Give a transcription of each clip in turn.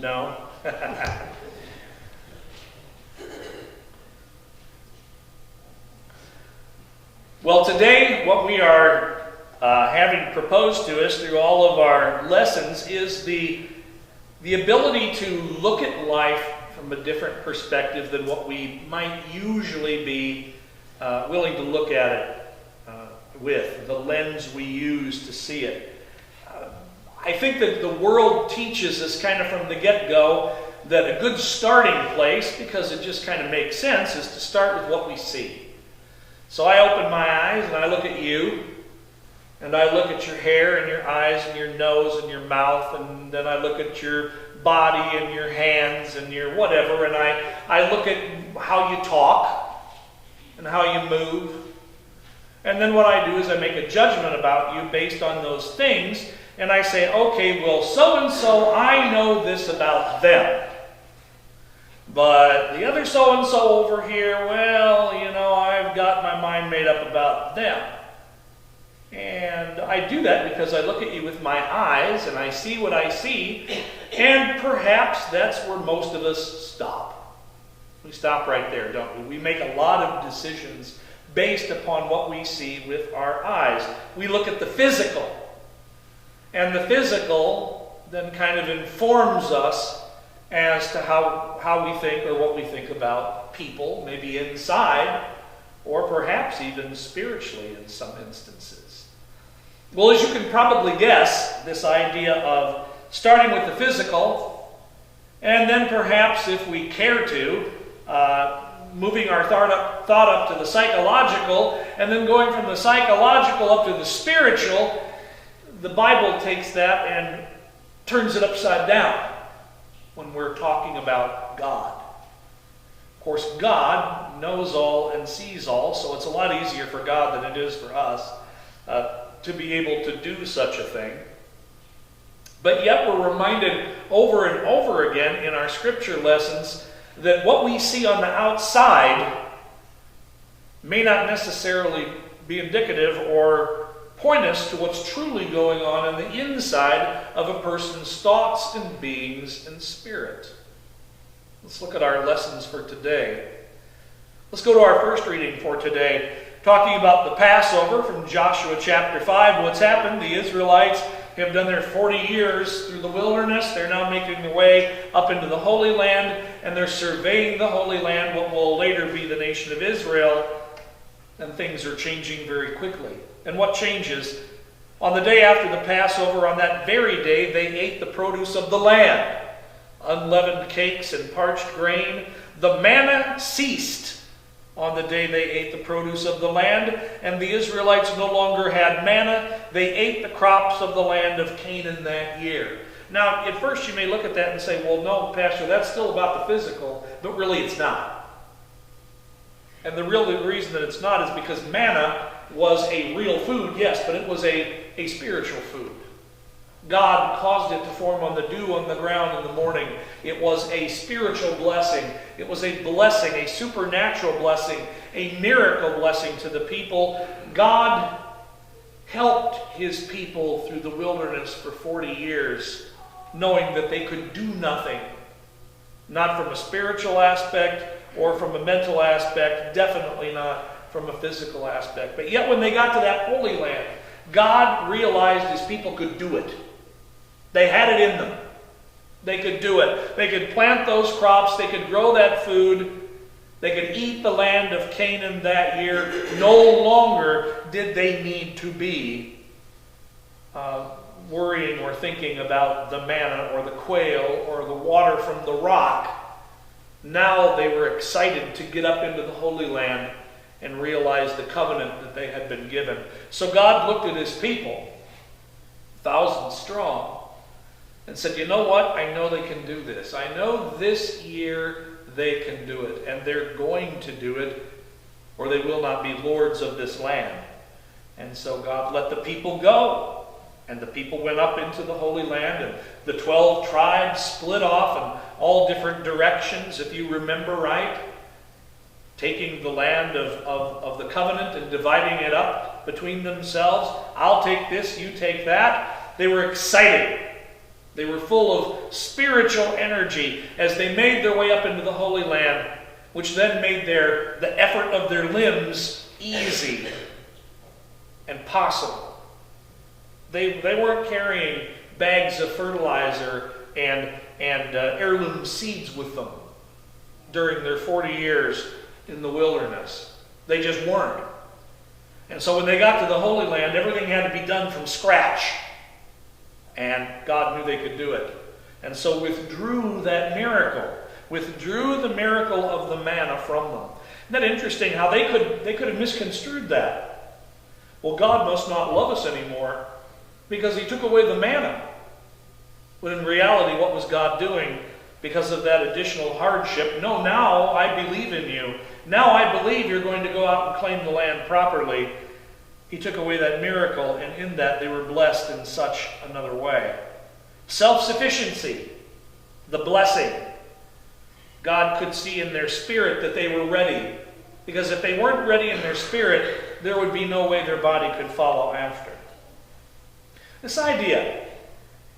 No? Well, today what we are having proposed to us through all of our lessons is the ability to look at life from a different perspective than what we might usually be willing to look at it with, the lens we use to see it. I think that the world teaches us kind of from the get-go that a good starting place, because it just kind of makes sense, is to start with what we see. So I open my eyes and I look at you, and I look at your hair and your eyes and your nose and your mouth, and then I look at your body and your hands and your whatever, and I look at how you talk and how you move. And then what I do is I make a judgment about you based on those things, and I say, okay, well, so-and-so, I know this about them. But the other so-and-so over here, well, I've got my mind made up about them. And I do that because I look at you with my eyes, and I see what I see, and perhaps that's where most of us stop. We stop right there, don't we? We make a lot of decisions based upon what we see with our eyes. We look at the physical, and the physical then kind of informs us as to how we think or what we think about people, maybe inside, or perhaps even spiritually in some instances. Well, as you can probably guess, this idea of starting with the physical, and then perhaps, if we care to, moving our thought up to the psychological, and then going from the psychological up to the spiritual, the Bible takes that and turns it upside down when we're talking about God. Of course, God knows all and sees all, so it's a lot easier for God than it is for us to be able to do such a thing. But yet we're reminded over and over again in our scripture lessons that what we see on the outside may not necessarily be indicative or point us to what's truly going on the inside of a person's thoughts and beings and spirit. Let's look at our lessons for today. Let's go to our first reading for today, talking about the Passover from Joshua chapter 5. What's happened? The Israelites have done their 40 years through the wilderness. They're now making their way up into the Holy Land, and they're surveying the Holy Land, what will later be the nation of Israel, and things are changing very quickly. And what changes? On the day after the Passover, on that very day, they ate the produce of the land, unleavened cakes and parched grain. The manna ceased on the day they ate the produce of the land, and the Israelites no longer had manna. They ate the crops of the land of Canaan that year. Now, at first you may look at that and say, well, no, Pastor, that's still about the physical, but really it's not. And the real reason that it's not is because manna was a real food, yes, but it was a spiritual food. God caused it to form on the dew on the ground in the morning. It was a spiritual blessing. It was a blessing, a supernatural blessing, a miracle blessing to the people. God helped his people through the wilderness for 40 years, knowing that they could do nothing, not from a spiritual aspect or from a mental aspect, definitely not from a physical aspect. But yet when they got to that Holy Land, God realized his people could do it. They had it in them. They could do it. They could plant those crops. They could grow that food. They could eat the land of Canaan that year. No longer did they need to be worrying or thinking about the manna or the quail or the water from the rock. Now they were excited to get up into the Holy Land and realize the covenant that they had been given. So God looked at his people, thousands strong, and said, you know what? I know they can do this. I know this year they can do it, and they're going to do it, or they will not be lords of this land. And so God let the people go. And the people went up into the Holy Land, and the 12 tribes split off in all different directions, if you remember right, taking the land of the covenant and dividing it up between themselves. I'll take this, you take that. They were excited. They were full of spiritual energy as they made their way up into the Holy Land, which then made the effort of their limbs easy and possible. They weren't carrying bags of fertilizer and heirloom seeds with them during their 40 years in the wilderness. They just weren't. And so when they got to the Holy Land, everything had to be done from scratch. And God knew they could do it. And so withdrew that miracle. Withdrew the miracle of the manna from them. Isn't that interesting how they could have misconstrued that? Well, God must not love us anymore because he took away the manna. But in reality, what was God doing because of that additional hardship? No, now I believe in you. Now I believe you're going to go out and claim the land properly. He took away that miracle, and in that they were blessed in such another way. Self-sufficiency, the blessing. God could see in their spirit that they were ready. Because if they weren't ready in their spirit, there would be no way their body could follow after. This idea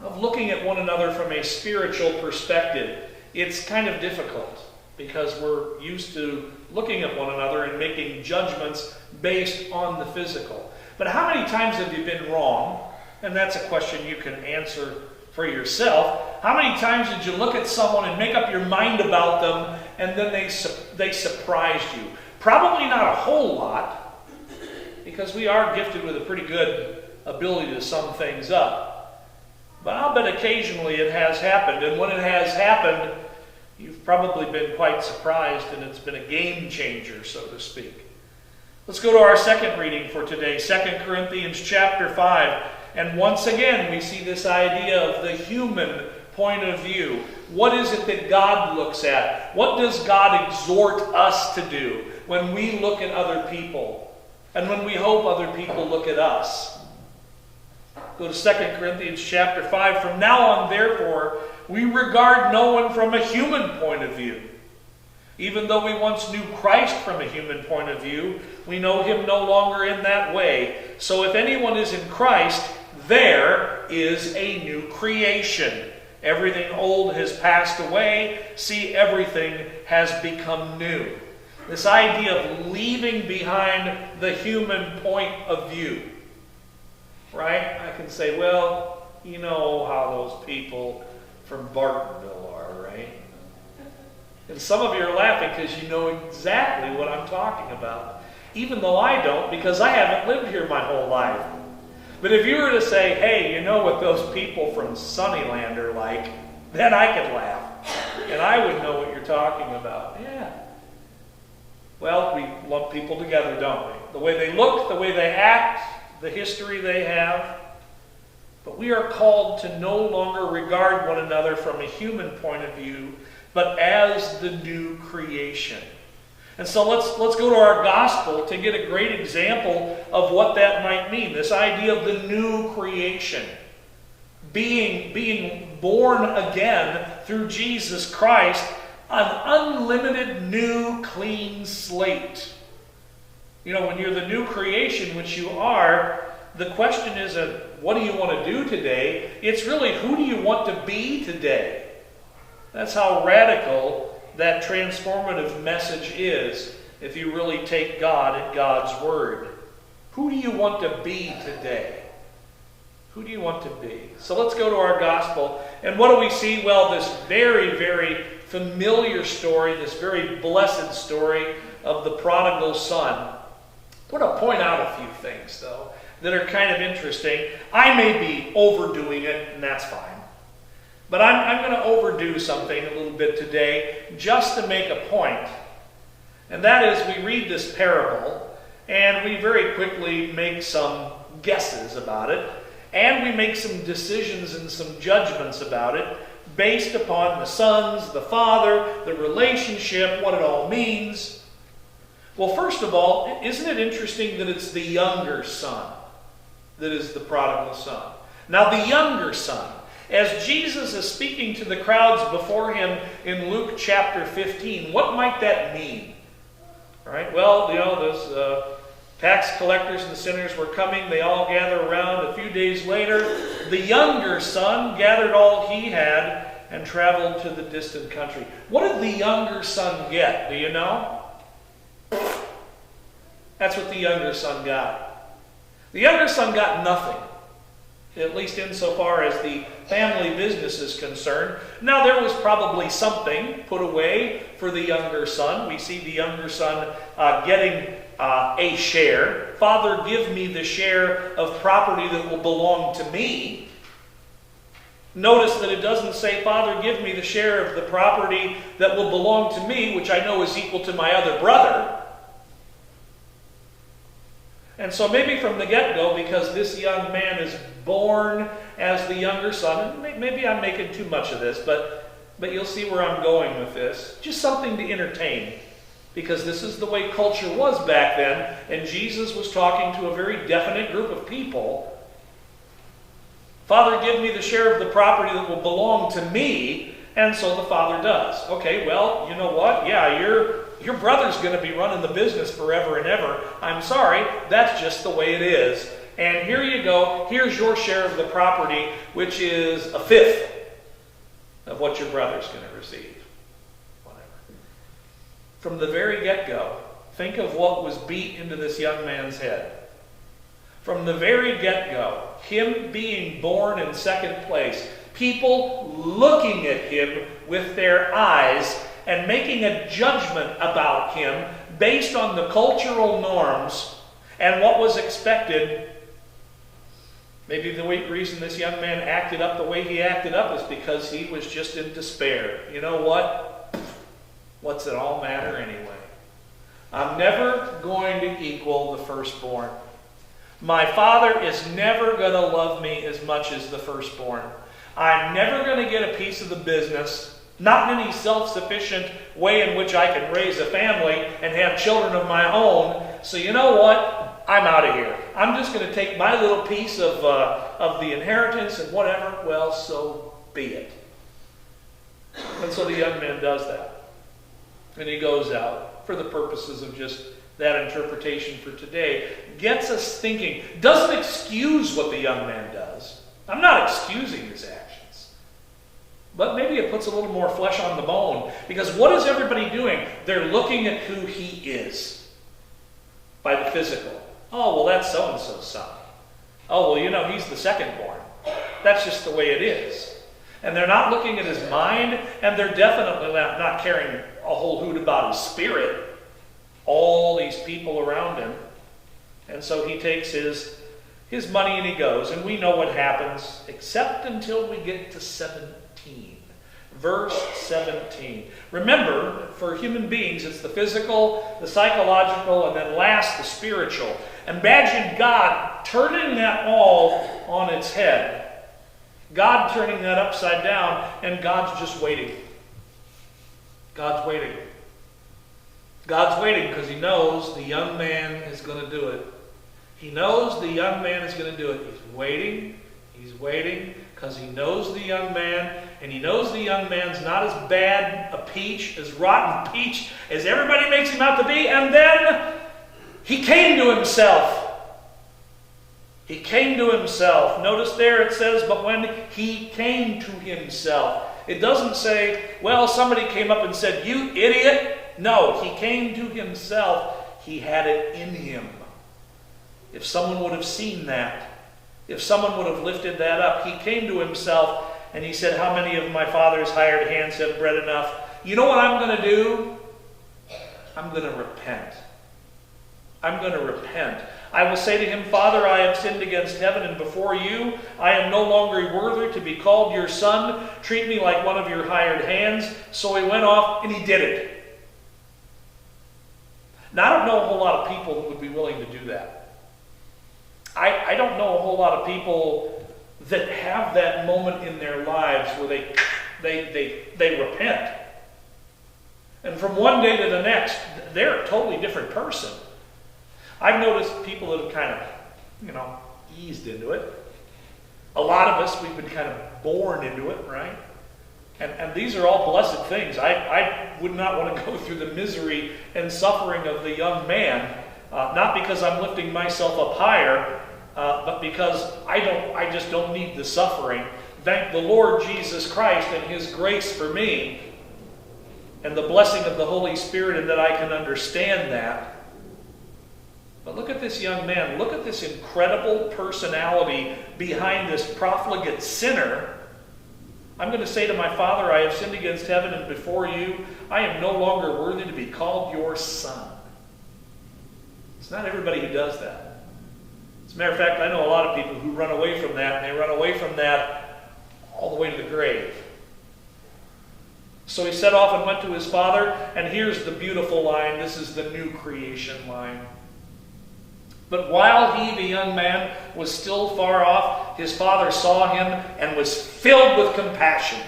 of looking at one another from a spiritual perspective, it's kind of difficult because we're used to looking at one another and making judgments based on the physical. But how many times have you been wrong? And that's a question you can answer for yourself. How many times did you look at someone and make up your mind about them and then they surprised you? Probably not a whole lot, because we are gifted with a pretty good ability to sum things up. But I'll bet occasionally it has happened, and when it has happened, you've probably been quite surprised, and it's been a game changer, so to speak. Let's go to our second reading for today, 2 Corinthians chapter 5. And once again, we see this idea of the human point of view. What is it that God looks at? What does God exhort us to do when we look at other people and when we hope other people look at us? Go to 2 Corinthians chapter 5. From now on, therefore, we regard no one from a human point of view. Even though we once knew Christ from a human point of view, we know him no longer in that way. So if anyone is in Christ, there is a new creation. Everything old has passed away. See, everything has become new. This idea of leaving behind the human point of view. Right? I can say, well, you know how those people from Bartonville are, right? And some of you are laughing because you know exactly what I'm talking about. Even though I don't, because I haven't lived here my whole life. But if you were to say, hey, you know what those people from Sunnyland are like, then I could laugh. And I would know what you're talking about. Yeah. Well, we lump people together, don't we? The way they look, the way they act, the history they have. But we are called to no longer regard one another from a human point of view, but as the new creation. And so let's go to our gospel to get a great example of what that might mean. This idea of the new creation. Being born again through Jesus Christ, an unlimited new clean slate. You know, when you're the new creation, which you are, the question isn't, what do you want to do today? It's really, who do you want to be today? That's how radical that transformative message is if you really take God at God's word. Who do you want to be today? Who do you want to be? So let's go to our gospel. And what do we see? Well, this very, very familiar story, this very blessed story of the prodigal son. I want to point out a few things, though, that are kind of interesting. I may be overdoing it, and that's fine. But I'm going to overdo something a little bit today just to make a point. And that is, we read this parable, and we very quickly make some guesses about it, and we make some decisions and some judgments about it based upon the sons, the father, the relationship, what it all means. Well, first of all, isn't it interesting that it's the younger son that is the prodigal son? Now, the younger son, as Jesus is speaking to the crowds before him in Luke chapter 15, what might that mean? All right, well, you know, Tax collectors and sinners were coming. They all gather around. A few days later, the younger son gathered all he had and traveled to the distant country. What did the younger son get? Do you know? That's what the younger son got. The younger son got nothing, at least insofar as the family business is concerned. Now, there was probably something put away for the younger son. We see the younger son getting a share. Father, give me the share of property that will belong to me. Notice that it doesn't say, Father, give me the share of the property that will belong to me, which I know is equal to my other brother. And so maybe from the get-go, because this young man is born as the younger son, and maybe I'm making too much of this, but you'll see where I'm going with this. Just something to entertain, because this is the way culture was back then, and Jesus was talking to a very definite group of people. Father, give me the share of the property that will belong to me, and so the father does. Okay, well, you know what? Yeah, your brother's going to be running the business forever and ever. I'm sorry, that's just the way it is. And here you go. Here's your share of the property, which is a fifth of what your brother's going to receive. Whatever. From the very get-go, think of what was beat into this young man's head. From the very get-go, him being born in second place, people looking at him with their eyes and making a judgment about him based on the cultural norms and what was expected. Maybe the reason this young man acted up the way he acted up is because he was just in despair. You know what? What's it all matter anyway? I'm never going to equal the firstborn. My father is never going to love me as much as the firstborn. I'm never going to get a piece of the business, not in any self-sufficient way in which I can raise a family and have children of my own. So you know what? I'm out of here. I'm just going to take my little piece of the inheritance and whatever. Well, so be it. And so the young man does that. And he goes out for the purposes of just that interpretation for today. Gets us thinking. Doesn't excuse what the young man does. I'm not excusing his actions. But maybe it puts a little more flesh on the bone. Because what is everybody doing? They're looking at who he is by the physical. Oh, well, that's so-and-so's son. Oh, well, you know, he's the second-born. That's just the way it is. And they're not looking at his mind, and they're definitely not caring a whole hoot about his spirit. All these people around him. And so he takes his money and he goes. And we know what happens, except until we get to 17. Verse 17. Remember, for human beings, it's the physical, the psychological, and then last, the spiritual. Imagine God turning that all on its head. God turning that upside down, and God's just waiting. God's waiting. God's waiting because he knows the young man is going to do it. He knows the young man is going to do it. He's waiting. He's waiting because he knows the young man, and he knows the young man's not as bad a peach, as rotten peach, as everybody makes him out to be. And then he came to himself. He came to himself. Notice there it says, but when he came to himself. It doesn't say, well, somebody came up and said, you idiot. No, he came to himself. He had it in him. If someone would have seen that, if someone would have lifted that up, he came to himself and he said, how many of my father's hired hands have bread enough? You know what I'm going to do? I'm going to repent. I'm going to repent. I will say to him, Father, I have sinned against heaven and before you. I am no longer worthy to be called your son. Treat me like one of your hired hands. So he went off and he did it. Now, I don't know a whole lot of people who would be willing to do that. I don't know a whole lot of people that have that moment in their lives where they repent. And from one day to the next, they're a totally different person. I've noticed people that have kind of, eased into it. A lot of us, we've been kind of born into it, right? And these are all blessed things. I would not want to go through the misery and suffering of the young man. Not because I'm lifting myself up higher, but because I just don't need the suffering. Thank the Lord Jesus Christ and His grace for me, and the blessing of the Holy Spirit, and that I can understand that. But look at this young man. Look at this incredible personality behind this profligate sinner. I'm going to say to my Father, I have sinned against heaven and before you. I am no longer worthy to be called your son. It's not everybody who does that. As a matter of fact, I know a lot of people who run away from that, and they run away from that all the way to the grave. So he set off and went to his father, and here's the beautiful line. This is the new creation line. But while he, the young man, was still far off, his father saw him and was filled with compassion.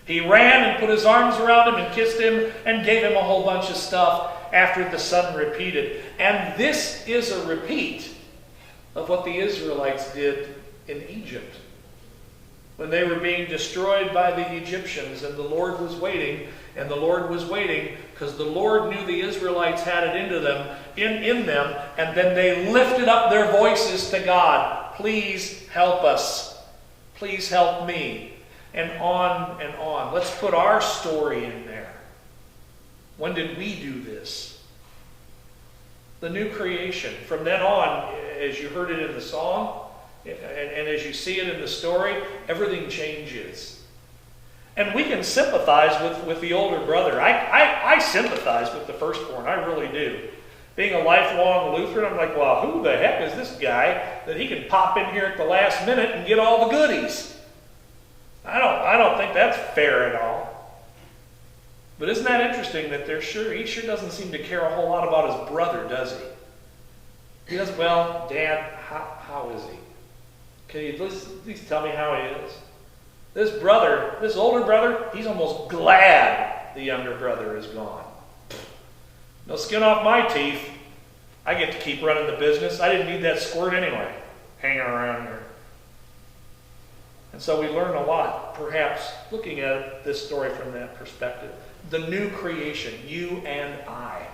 He ran and put his arms around him and kissed him and gave him a whole bunch of stuff after the son repeated. And this is a repeat of what the Israelites did in Egypt, when they were being destroyed by the Egyptians, and the Lord was waiting, and the Lord was waiting because the Lord knew the Israelites had it into them, in them, and then they lifted up their voices to God. Please help us. Please help me. And on and on. Let's put our story in there. When did we do this? The new creation. From then on, as you heard it in the song, and as you see it in the story, everything changes. And we can sympathize with the older brother. I sympathize with the firstborn. I really do. Being a lifelong Lutheran, I'm like, well, who the heck is this guy that he can pop in here at the last minute and get all the goodies? I don't think that's fair at all. But isn't that interesting that he sure doesn't seem to care a whole lot about his brother, does he? He does, well, Dad, how is he? Can you at least tell me how he is? This older brother, he's almost glad the younger brother is gone. No skin off my teeth. I get to keep running the business. I didn't need that squirt anyway, hanging around here. And so we learn a lot, perhaps, looking at this story from that perspective. The new creation, you and I.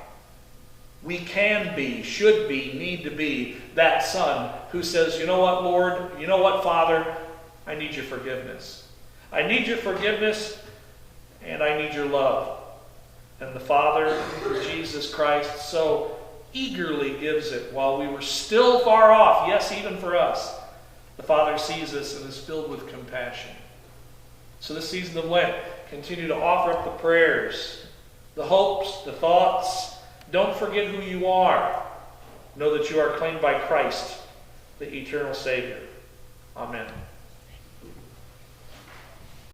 We can be, should be, need to be that son who says, you know what, Lord, you know what, Father, I need your forgiveness. I need your forgiveness, and I need your love. And the Father, Jesus Christ, so eagerly gives it while we were still far off, yes, even for us. The Father sees us and is filled with compassion. So this season of Lent, continue to offer up the prayers, the hopes, the thoughts. Don't forget who you are. Know that you are claimed by Christ, the eternal Savior. Amen.